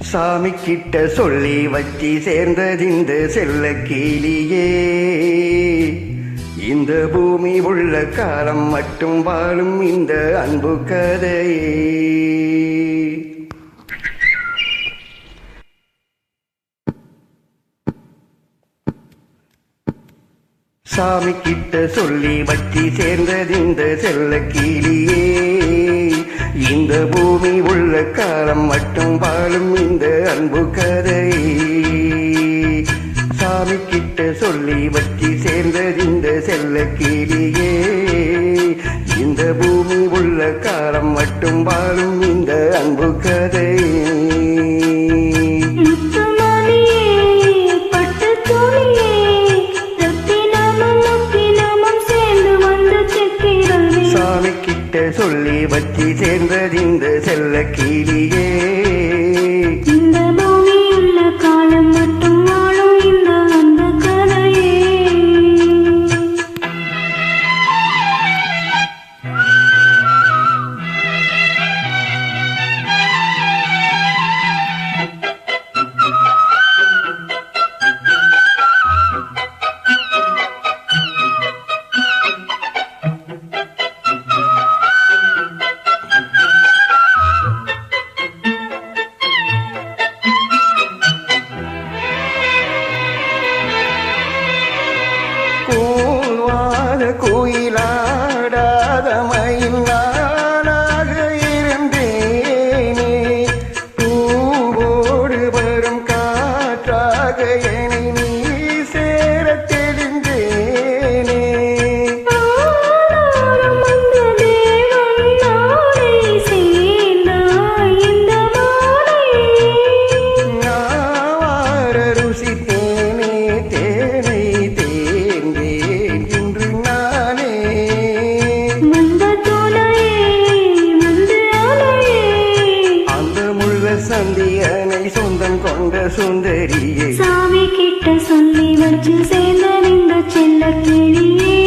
சாமி கிட்ட சொல்லி வச்சி சேர்ந்தது இந்த செல்ல கிளியே. இந்த பூமி உள்ள காலம் மட்டும் வாழும் இந்த அன்பு கதையே. சாமி கிட்ட சொல்லி வச்சி சேர்ந்தது இந்த செல்ல கிளியே. இந்த பூமி உள்ள காலம் மட்டும் வாழும் இந்த அன்பு கதையே. சாமி கிட்ட சொல்லி வச்சி சேர்ந்தது இந்த செல்ல கிளியே. இந்த பூமி உள்ள காலம் மட்டும் வாழும் இந்த அன்பு கதையே. சொல்லி வச்சி சேர்ந்தது இந்த செல்ல கிளியே. இந்த பூமி உள்ள காலம் மட்டும் வாழும் இந்த அன்பு கதையே. கோயிலாடாத மயில் நானாக இருந்தேனே. பூவோடு வரும் காற்றாக என்னை நீ சேர தெரிந்தேனே. நாவார ருசித்தேனே தேனை தேர்ந்தேன் இன்று நானே. அந்த முள்ள சந்தியனை சொந்தம் கொண்ட சுந்தரியே. சாமி கிட்ட சொல்லி வச்சு சேர்ந்த இந்த செல்ல கிளியே.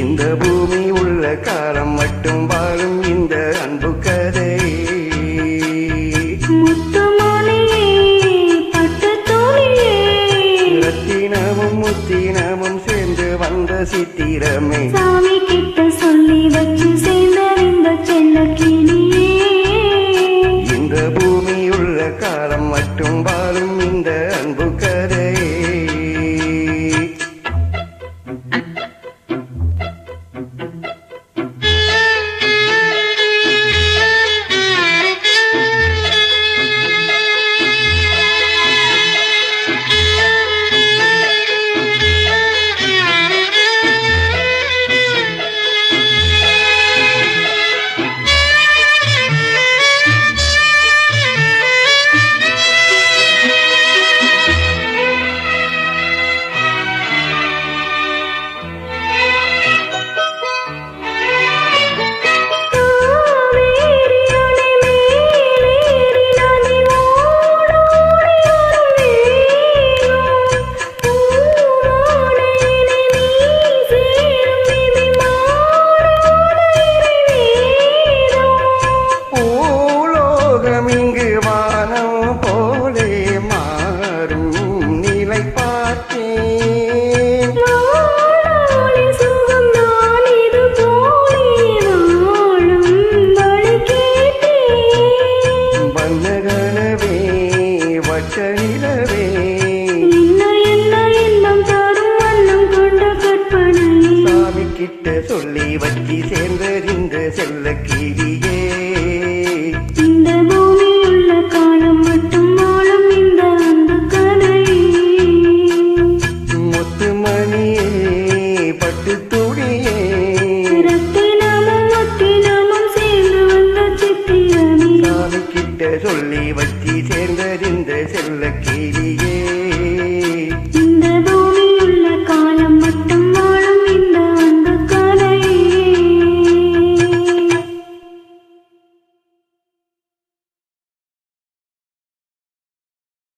இந்த பூமி உள்ள காலம் மட்டும் வாழும் இந்த அன்பு கதையே. முத்துமணியே பட்டு தோழியே. ரத்தினமும் முத்தினமும் சேர்ந்து வந்த சித்திரமே. சாமி கிட்ட சொல்லி வச்சு சேர்ந்த இந்த செல்ல கிளியே. இந்த பூமி உள்ள காலம் மட்டும் வாழும் இந்த அன்பு கதையே. இங்கு வானம் போலே மாறும் நிலை பார்த்தேன். சுகம் நான் இது போலே வாழும் வழி கேட்டேன். வண்ணகனவே வட்ட நில